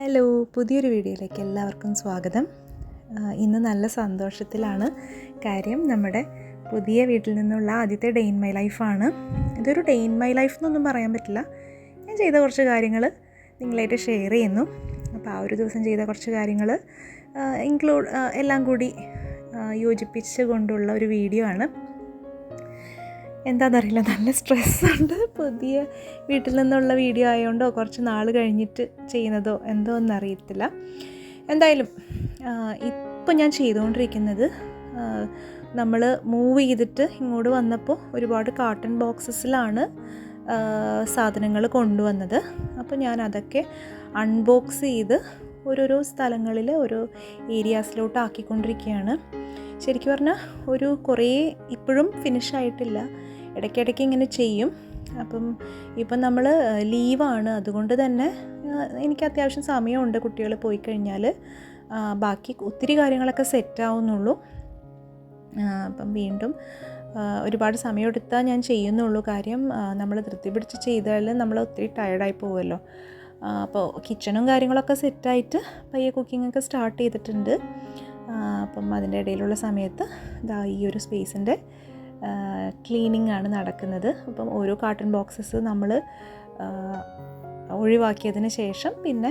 Hello, പുതിയൊരു വീഡിയോയിലേക്ക് എല്ലാവർക്കും സ്വാഗതം. ഇന്ന് നല്ല സന്തോഷത്തിലാണ്. കാര്യം നമ്മുടെ പുതിയ വീട്ടിൽ നിന്നുള്ള ആദ്യത്തെ ഡേ ഇൻ മൈ ലൈഫാണ്. ഇതൊരു ഡേ ഇൻ മൈ ലൈഫ് എന്നൊന്നും പറയാൻ പറ്റില്ല. ഞാൻ ചെയ്ത കുറച്ച് കാര്യങ്ങൾ നിങ്ങളായിട്ട് ഷെയർ ചെയ്യുന്നു. അപ്പോൾ ആ ഒരു ദിവസം ചെയ്ത കുറച്ച് കാര്യങ്ങൾ എല്ലാം കൂടി യോജിപ്പിച്ച് കൊണ്ടുള്ള ഒരു വീഡിയോ ആണ്. എന്താണെന്നറിയില്ല, നല്ല സ്ട്രെസ്സുണ്ട്. പുതിയ വീട്ടിൽ നിന്നുള്ള വീഡിയോ ആയതുകൊണ്ടോ കുറച്ച് നാൾ കഴിഞ്ഞിട്ട് ചെയ്യുന്നതോ എന്തോ എന്നറിയത്തില്ല. എന്തായാലും ഇപ്പോൾ ഞാൻ ചെയ്തുകൊണ്ടിരിക്കുന്നത്, നമ്മൾ മൂവ് ചെയ്തിട്ട് ഇങ്ങോട്ട് വന്നപ്പോൾ ഒരുപാട് കാർട്ടൺ ബോക്സസിലാണ് സാധനങ്ങൾ കൊണ്ടുവന്നത്. അപ്പോൾ ഞാൻ അതൊക്കെ അൺബോക്സ് ചെയ്ത് ഓരോരോ സ്ഥലങ്ങളിൽ ഓരോ ഏരിയാസിലോട്ട് ആക്കിക്കൊണ്ടിരിക്കുകയാണ്. ശരിക്കും പറഞ്ഞാൽ കുറേ ഇപ്പോഴും ഫിനിഷായിട്ടില്ല. ഇടയ്ക്കിടയ്ക്ക് ഇങ്ങനെ ചെയ്യും. ഇപ്പം നമ്മൾ ലീവാണ്, അതുകൊണ്ട് തന്നെ എനിക്ക് അത്യാവശ്യം സമയമുണ്ട്. കുട്ടികൾ പോയി കഴിഞ്ഞാൽ ബാക്കി ഒത്തിരി കാര്യങ്ങളൊക്കെ സെറ്റാവുന്നുള്ളൂ. വീണ്ടും ഒരുപാട് സമയമെടുത്താൽ ഞാൻ ചെയ്യുന്നുള്ളൂ. കാര്യം നമ്മൾ ധൃതി പിടിച്ച് ചെയ്താൽ നമ്മൾ ഒത്തിരി ടയർഡായി പോകുമല്ലോ. അപ്പോൾ കിച്ചണും കാര്യങ്ങളൊക്കെ സെറ്റായിട്ട് പയ്യെ കുക്കിങ്ങൊക്കെ സ്റ്റാർട്ട് ചെയ്തിട്ടുണ്ട്. അതിൻ്റെ ഇടയിലുള്ള സമയത്ത് ഈ ഒരു സ്പേസിൻ്റെ ക്ലീനിങ് ആണ് നടക്കുന്നത്. ഓരോ കാർട്ടൺ ബോക്സസ് നമ്മൾ ഒഴിവാക്കിയതിന് ശേഷം, പിന്നെ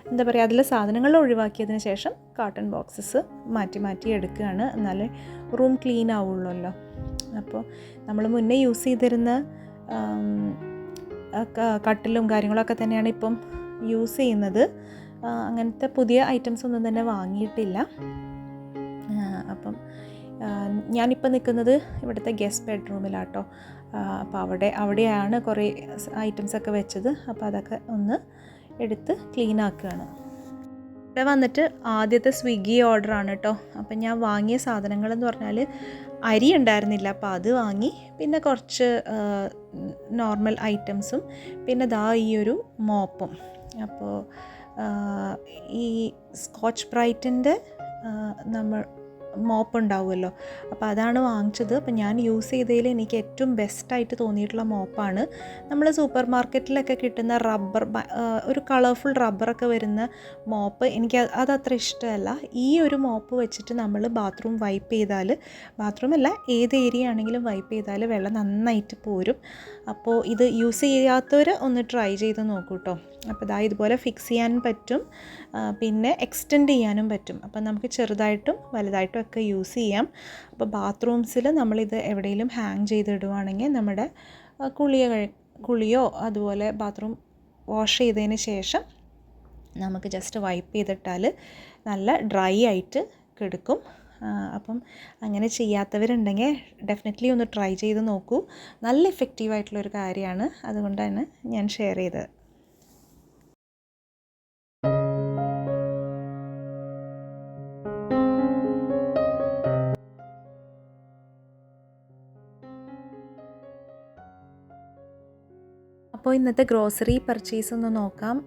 എന്താ പറയുക, അതിലെ സാധനങ്ങൾ ഒഴിവാക്കിയതിന് ശേഷം കാർട്ടൺ ബോക്സസ് മാറ്റി എടുക്കുകയാണ്. എന്നാലേ റൂം ക്ലീൻ ആവുള്ളല്ലോ. അപ്പോൾ നമ്മൾ മുന്നേ യൂസ് ചെയ്തിരുന്ന കട്ടിലും കാര്യങ്ങളൊക്കെ തന്നെയാണ് ഇപ്പം യൂസ് ചെയ്യുന്നത്. അങ്ങനത്തെ പുതിയ ഐറ്റംസ് ഒന്നും തന്നെ വാങ്ങിയിട്ടില്ല. ഞാനിപ്പോൾ നിൽക്കുന്നത് ഇവിടുത്തെ ഗസ്റ്റ് ബെഡ്റൂമിലാട്ടോ. അവിടെയാണ് കുറേ ഐറ്റംസൊക്കെ വെച്ചത്. അതൊക്കെ ഒന്ന് എടുത്ത് ക്ലീൻ ആക്കുകയാണ്. ഇവിടെ വന്നിട്ട് ആദ്യത്തെ സ്വിഗ്ഗി ഓർഡറാണ് കേട്ടോ. ഞാൻ വാങ്ങിയ സാധനങ്ങളെന്ന് പറഞ്ഞാൽ അരി ഉണ്ടായിരുന്നില്ല, അപ്പോൾ അത് വാങ്ങി. പിന്നെ കുറച്ച് നോർമൽ ഐറ്റംസും, പിന്നെ ഈ ഒരു മോപ്പും. ഈ സ്കോച്ച് ബ്രൈറ്റിൻ്റെ നമ്മൾ മോപ്പ് ഉണ്ടാവുമല്ലോ, അതാണ് വാങ്ങിച്ചത്. ഞാൻ യൂസ് ചെയ്തതിൽ എനിക്ക് ഏറ്റവും ബെസ്റ്റായിട്ട് തോന്നിയിട്ടുള്ള മോപ്പാണ്. നമ്മൾ സൂപ്പർ മാർക്കറ്റിലൊക്കെ കിട്ടുന്ന റബ്ബർ, ഒരു കളർഫുൾ റബ്ബറൊക്കെ വരുന്ന മോപ്പ് എനിക്ക് അതത്ര ഇഷ്ടമല്ല. ഈ ഒരു മോപ്പ് വെച്ചിട്ട് നമ്മൾ ബാത്റൂം വൈപ്പ് ചെയ്താൽ, ബാത്റൂമല്ല ഏത് ഏരിയ ആണെങ്കിലും വൈപ്പ് ചെയ്താൽ വെള്ളം നന്നായിട്ട് പോരും. ഇത് യൂസ് ചെയ്യാത്തവർ ഒന്ന് ട്രൈ ചെയ്ത് നോക്കൂ കേട്ടോ. ഇതുപോലെ ഫിക്സ് ചെയ്യാനും പറ്റും, പിന്നെ എക്സ്റ്റെൻഡ് ചെയ്യാനും പറ്റും. നമുക്ക് ചെറുതായിട്ടും വലുതായിട്ടും ഒക്കെ യൂസ് ചെയ്യാം. ബാത്റൂംസിൽ നമ്മളിത് എവിടെയെങ്കിലും ഹാങ് ചെയ്തിടുവാണെങ്കിൽ നമ്മുടെ കുളിയോ അതുപോലെ ബാത്റൂം വാഷ് ചെയ്തതിന് ശേഷം നമുക്ക് ജസ്റ്റ് വൈപ്പ് ചെയ്തിട്ടാൽ നല്ല ഡ്രൈ ആയിട്ട് കിടക്കും. അങ്ങനെ ചെയ്യാത്തവരുണ്ടെങ്കിൽ ഡെഫിനറ്റ്ലി ഒന്ന് ട്രൈ ചെയ്ത് നോക്കൂ. നല്ല ഇഫക്റ്റീവായിട്ടുള്ളൊരു കാര്യമാണ്, അതുകൊണ്ടാണ് ഞാൻ ഷെയർ ചെയ്തത്. ഇന്നത്തെ ഗ്രോസറി പർച്ചേസ് ഒന്ന് നോക്കാം.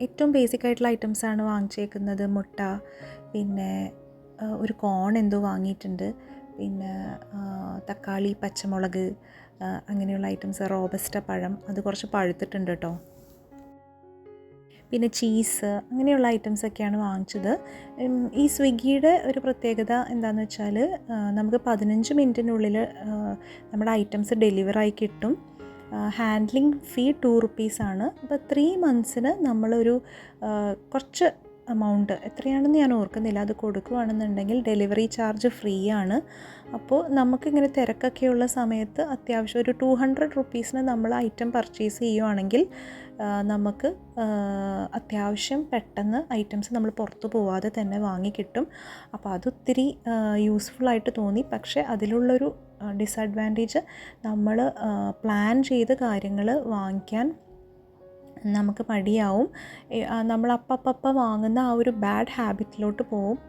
ഏറ്റവും ബേസിക് ആയിട്ടുള്ള ഐറ്റംസാണ് വാങ്ങിച്ചേക്കുന്നത്. മുട്ട, പിന്നെ ഒരു കോൺ എന്തോ വാങ്ങിയിട്ടുണ്ട്, പിന്നെ തക്കാളി, പച്ചമുളക്, അങ്ങനെയുള്ള ഐറ്റംസ്. റോബസ്റ്റ പഴം, അത് കുറച്ച് പഴുത്തിട്ടുണ്ട് കേട്ടോ. പിന്നെ ചീസ്, അങ്ങനെയുള്ള ഐറ്റംസൊക്കെയാണ് വാങ്ങിച്ചത്. ഈ സ്വിഗ്ഗിയുടെ ഒരു പ്രത്യേകത എന്താണെന്ന് വെച്ചാൽ, നമുക്ക് 15 മിനിറ്റിനുള്ളിൽ നമ്മുടെ ഐറ്റംസ് ഡെലിവറായി കിട്ടും. ഹാൻഡ്ലിംഗ് ഫീ 2 റുപ്പീസാണ്. 3 മന്ത്സിന് നമ്മളൊരു കുറച്ച് എമൗണ്ട്, എത്രയാണെന്ന് ഞാൻ ഓർക്കുന്നില്ല, അത് കൊടുക്കുകയാണെന്നുണ്ടെങ്കിൽ ഡെലിവറി ചാർജ് ഫ്രീ ആണ്. നമുക്കിങ്ങനെ തിരക്കൊക്കെയുള്ള സമയത്ത് അത്യാവശ്യം ഒരു 200 റുപ്പീസിന് നമ്മൾ ഐറ്റം പർച്ചേസ് ചെയ്യുകയാണെങ്കിൽ നമുക്ക് അത്യാവശ്യം പെട്ടെന്ന് ഐറ്റംസ് നമ്മൾ പുറത്ത് പോവാതെ തന്നെ വാങ്ങിക്കിട്ടും. അതൊത്തിരി യൂസ്ഫുള്ളായിട്ട് തോന്നി. പക്ഷേ അതിലുള്ളൊരു ഡിസഡ്വാൻറ്റേജ്, നമ്മൾ പ്ലാൻ ചെയ്ത് കാര്യങ്ങൾ വാങ്ങിക്കാൻ നമുക്ക് മടിയാവും. നമ്മൾ അപ്പം വാങ്ങുന്ന ആ ഒരു ബാഡ് ഹാബിറ്റിലോട്ട് പോവും.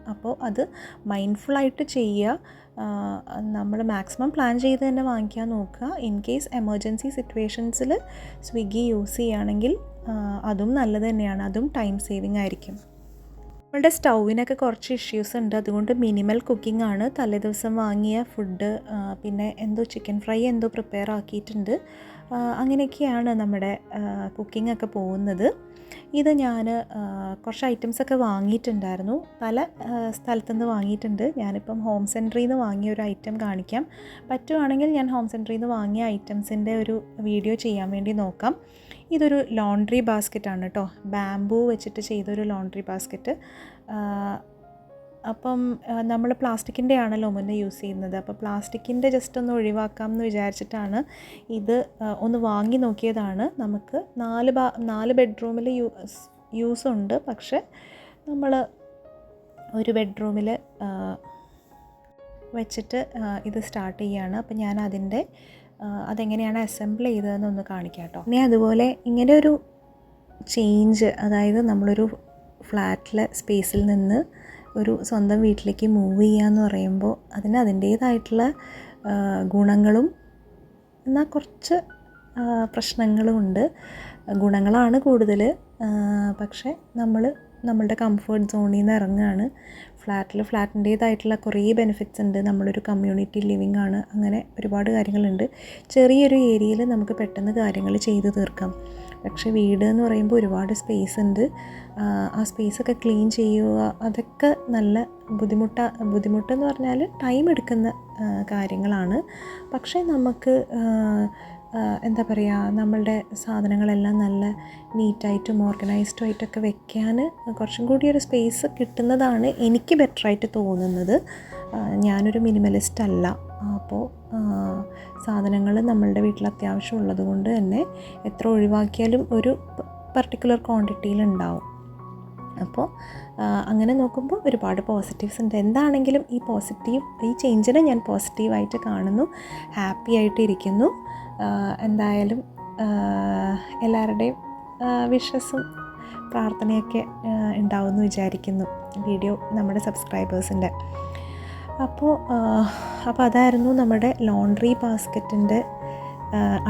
അത് മൈൻഡ്ഫുള്ളായിട്ട് ചെയ്യുക. നമ്മൾ മാക്സിമം പ്ലാൻ ചെയ്ത് തന്നെ വാങ്ങിക്കാൻ നോക്കുക. ഇൻ കേസ് എമർജൻസി സിറ്റുവേഷൻസിൽ സ്വിഗ്ഗി യൂസ് ചെയ്യുകയാണെങ്കിൽ അതും നല്ലത് തന്നെയാണ്. അതും ടൈം സേവിങ് ആയിരിക്കും. നമ്മളുടെ സ്റ്റൗവിനൊക്കെ കുറച്ച് ഇഷ്യൂസ് ഉണ്ട്, അതുകൊണ്ട് മിനിമൽ കുക്കിംഗ് ആണ്. തലേദിവസം വാങ്ങിയ ഫുഡ്, പിന്നെ എന്തോ ചിക്കൻ ഫ്രൈ എന്തോ പ്രിപ്പയർ ആക്കിയിട്ടുണ്ട്. അങ്ങനെയൊക്കെയാണ് നമ്മുടെ കുക്കിംഗ് ഒക്കെ പോകുന്നത്. ഇത് ഞാൻ കുറച്ച് ഐറ്റംസൊക്കെ വാങ്ങിയിട്ടുണ്ടായിരുന്നു, പല സ്ഥലത്തുനിന്ന് വാങ്ങിയിട്ടുണ്ട്. ഞാനിപ്പം ഹോം സെൻറ്ററിൽ നിന്ന് വാങ്ങിയ ഒരു ഐറ്റം കാണിക്കാം. പറ്റുവാണെങ്കിൽ ഞാൻ ഹോം സെൻറ്ററിൽ നിന്ന് വാങ്ങിയ ഐറ്റംസിൻ്റെ ഒരു വീഡിയോ ചെയ്യാൻ വേണ്ടി നോക്കാം. ഇതൊരു ലോണ്ട്രി ബാസ്ക്കറ്റാണ് കേട്ടോ, ബാംബൂ വെച്ചിട്ട് ചെയ്തൊരു ലോണ്ട്രി ബാസ്ക്കറ്റ്. അപ്പം നമ്മൾ പ്ലാസ്റ്റിക്കിൻ്റെ ആണല്ലോ മുന്നേ യൂസ് ചെയ്യുന്നത്, അപ്പോൾ പ്ലാസ്റ്റിക്കിൻ്റെ ജസ്റ്റ് ഒന്ന് ഒഴിവാക്കാം എന്ന് വിചാരിച്ചിട്ടാണ് ഇത് ഒന്ന് വാങ്ങി നോക്കിയതാണ്. നമുക്ക് 4 ബെഡ്റൂമിൽ യൂസ് ഉണ്ട്, പക്ഷേ നമ്മൾ ഒരു ബെഡ്റൂമിൽ വെച്ചിട്ട് ഇത് സ്റ്റാർട്ട് ചെയ്യുകയാണ്. അപ്പോൾ ഞാൻ അതെങ്ങനെയാണ് അസംബിൾ ചെയ്തതെന്നൊന്ന് കാണിക്കാം കേട്ടോ. ഇനി അതുപോലെ ഇങ്ങനെ ഒരു ചേഞ്ച്, അതായത് നമ്മളൊരു ഫ്ലാറ്റിലെ സ്പേസിൽ നിന്ന് ഒരു സ്വന്തം വീട്ടിലേക്ക് മൂവ് ചെയ്യാന്ന് പറയുമ്പോൾ അതിന് അതിൻ്റേതായിട്ടുള്ള ഗുണങ്ങളും എന്നാൽ കുറച്ച് പ്രശ്നങ്ങളും ഉണ്ട്. ഗുണങ്ങളാണ് കൂടുതൽ, പക്ഷേ നമ്മളുടെ കംഫർട്ട് സോണിൽ നിന്ന് ഇറങ്ങുകയാണ്. ഫ്ലാറ്റിൻ്റേതായിട്ടുള്ള കുറേ ബെനിഫിറ്റ്സ് ഉണ്ട്. നമ്മളൊരു കമ്മ്യൂണിറ്റി ലിവിങ് ആണ്, അങ്ങനെ ഒരുപാട് കാര്യങ്ങളുണ്ട്. ചെറിയൊരു ഏരിയയിൽ നമുക്ക് പെട്ടെന്ന് കാര്യങ്ങൾ ചെയ്തു തീർക്കാം. പക്ഷേ വീട് എന്ന് പറയുമ്പോൾ ഒരുപാട് സ്പേസ് ഉണ്ട്. ആ സ്പേസൊക്കെ ക്ലീൻ ചെയ്യുക, അതൊക്കെ നല്ല ബുദ്ധിമുട്ടെന്ന് പറഞ്ഞാൽ ടൈം എടുക്കുന്ന കാര്യങ്ങളാണ്. പക്ഷേ നമുക്ക് എന്താ പറയുക, നമ്മളുടെ സാധനങ്ങളെല്ലാം നല്ല നീറ്റായിട്ടും ഓർഗനൈസ്ഡും ആയിട്ടൊക്കെ വെക്കാൻ കുറച്ചും കൂടി ഒരു സ്പേസ് കിട്ടുന്നതാണ് എനിക്ക് ബെറ്ററായിട്ട് തോന്നുന്നത്. ഞാനൊരു മിനിമലിസ്റ്റ് അല്ല, അപ്പോൾ സാധനങ്ങൾ നമ്മളുടെ വീട്ടിൽ അത്യാവശ്യം ഉള്ളത് കൊണ്ട് തന്നെ എത്ര ഒഴിവാക്കിയാലും ഒരു പർട്ടിക്കുലർ ക്വാണ്ടിറ്റിയിലുണ്ടാവും. അപ്പോൾ അങ്ങനെ നോക്കുമ്പോൾ ഒരുപാട് പോസിറ്റീവ്സ് ഉണ്ട്. എന്താണെങ്കിലും ഈ ചേഞ്ചിനെ ഞാൻ പോസിറ്റീവായിട്ട് കാണുന്നു, ഹാപ്പി ആയിട്ട് ഇരിക്കുന്നു. എന്തായാലും എല്ലാവരുടെയും വിശ്വസും പ്രാർത്ഥനയൊക്കെ ഉണ്ടാവുമെന്ന് വിചാരിക്കുന്നു വീഡിയോ നമ്മുടെ സബ്സ്ക്രൈബേഴ്സിൻ്റെ. അപ്പോൾ അതായിരുന്നു നമ്മുടെ ലോണ്ട്രി ബാസ്ക്കറ്റിൻ്റെ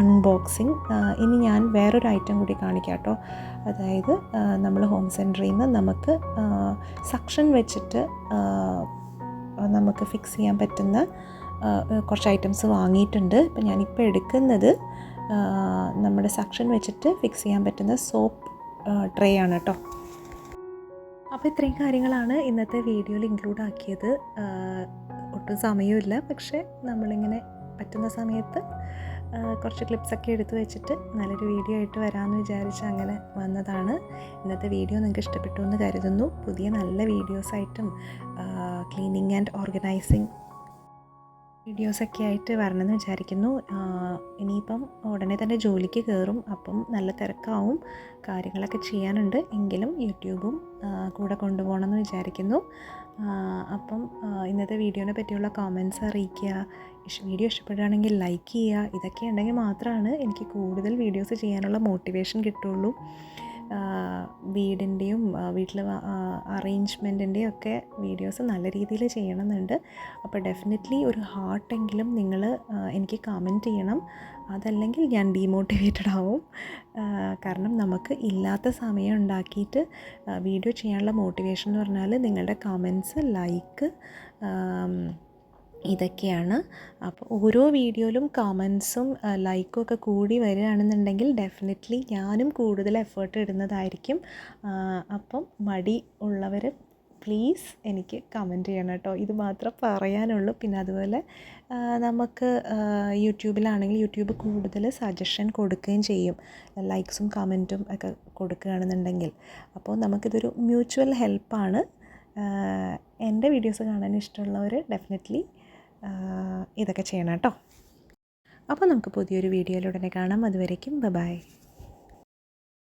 അൺബോക്സിങ്. ഇനി ഞാൻ വേറൊരു ഐറ്റം കൂടി കാണിക്കാം കേട്ടോ. അതായത് നമ്മൾ ഹോം സെൻറ്ററിൽ നിന്ന് നമുക്ക് സക്ഷൻ വെച്ചിട്ട് നമുക്ക് ഫിക്സ് ചെയ്യാൻ പറ്റുന്ന കുറച്ച് ഐറ്റംസ് വാങ്ങിയിട്ടുണ്ട്. ഇപ്പം ഞാനിപ്പോൾ എടുക്കുന്നത് നമ്മുടെ സക്ഷൻ വെച്ചിട്ട് ഫിക്സ് ചെയ്യാൻ പറ്റുന്ന സോപ്പ് ട്രേ ആണ് കേട്ടോ. അപ്പോൾ ഇത്രയും കാര്യങ്ങളാണ് ഇന്നത്തെ വീഡിയോയിൽ ഇൻക്ലൂഡ് ആക്കിയത്. ഒട്ടും സമയമില്ല, പക്ഷേ നമ്മളിങ്ങനെ പറ്റുന്ന സമയത്ത് കുറച്ച് ക്ലിപ്സൊക്കെ എടുത്ത് വെച്ചിട്ട് നല്ലൊരു വീഡിയോ ആയിട്ട് വരാമെന്ന് വിചാരിച്ച് അങ്ങനെ വന്നതാണ്. ഇന്നത്തെ വീഡിയോ നിങ്ങൾക്ക് ഇഷ്ടപ്പെട്ടു എന്ന് കരുതുന്നു. പുതിയ നല്ല വീഡിയോസായിട്ടും ക്ലീനിങ് ആൻഡ് ഓർഗനൈസിങ് വീഡിയോസൊക്കെ ആയിട്ട് വരണമെന്ന് വിചാരിക്കുന്നു. ഇനിയിപ്പം ഉടനെ തന്നെ ജോലിക്ക് കയറും, അപ്പം നല്ല തിരക്കാവും, കാര്യങ്ങളൊക്കെ ചെയ്യാനുണ്ട്. എങ്കിലും യൂട്യൂബും കൂടെ കൊണ്ടുപോകണമെന്ന് വിചാരിക്കുന്നു. അപ്പം ഇന്നത്തെ വീഡിയോനെ പറ്റിയുള്ള കമൻറ്റ്സ് അറിയിക്കുക. വീഡിയോ ഇഷ്ടപ്പെടുകയാണെങ്കിൽ ലൈക്ക് ചെയ്യുക. ഇതൊക്കെ ഉണ്ടെങ്കിൽ മാത്രമാണ് എനിക്ക് കൂടുതൽ വീഡിയോസ് ചെയ്യാനുള്ള മോട്ടിവേഷൻ കിട്ടുള്ളൂ. വീടിൻ്റെയും വീട്ടിൽ അറേഞ്ച്മെൻറ്റിൻ്റെയും ഒക്കെ വീഡിയോസ് നല്ല രീതിയിൽ ചെയ്യണമെന്നുണ്ട്. അപ്പോൾ ഡെഫിനറ്റ്ലി ഒരു ഹാർട്ടെങ്കിലും നിങ്ങൾ എനിക്ക് കമൻറ്റ് ചെയ്യണം. അതല്ലെങ്കിൽ ഞാൻ ഡീമോട്ടിവേറ്റഡ് ആവും. കാരണം നമുക്ക് ഇല്ലാത്ത സമയം ഉണ്ടാക്കിയിട്ട് വീഡിയോ ചെയ്യാനുള്ള മോട്ടിവേഷൻ എന്ന് പറഞ്ഞാൽ നിങ്ങളുടെ കമൻറ്റ്സ്, ലൈക്ക്, ഇതൊക്കെയാണ്. അപ്പോൾ ഓരോ വീഡിയോയിലും കമൻസും ലൈക്കും ഒക്കെ കൂടി വരികയാണെന്നുണ്ടെങ്കിൽ ഡെഫിനറ്റ്ലി ഞാനും കൂടുതൽ എഫേർട്ട് ഇടുന്നതായിരിക്കും. അപ്പം മടി ഉള്ളവർ പ്ലീസ് എനിക്ക് കമൻറ്റ് ചെയ്യണം കേട്ടോ. ഇത് മാത്രം പറയാനുള്ളൂ. പിന്നെ അതുപോലെ നമുക്ക് യൂട്യൂബിലാണെങ്കിൽ യൂട്യൂബ് കൂടുതൽ സജഷൻ കൊടുക്കുകയും ചെയ്യും, ലൈക്സും കമൻറ്റും ഒക്കെ കൊടുക്കുകയാണെന്നുണ്ടെങ്കിൽ. അപ്പോൾ നമുക്കിതൊരു മ്യൂച്വൽ ഹെൽപ്പാണ്. എൻ്റെ വീഡിയോസ് കാണാൻ ഇഷ്ടമുള്ളവർ ഡെഫിനറ്റ്ലി ഇതൊക്കെ ചെയ്യണം കേട്ടോ. അപ്പോൾ നമുക്ക് പുതിയൊരു വീഡിയോയിലുടനെ കാണാം. അതുവരേക്കും ബൈ.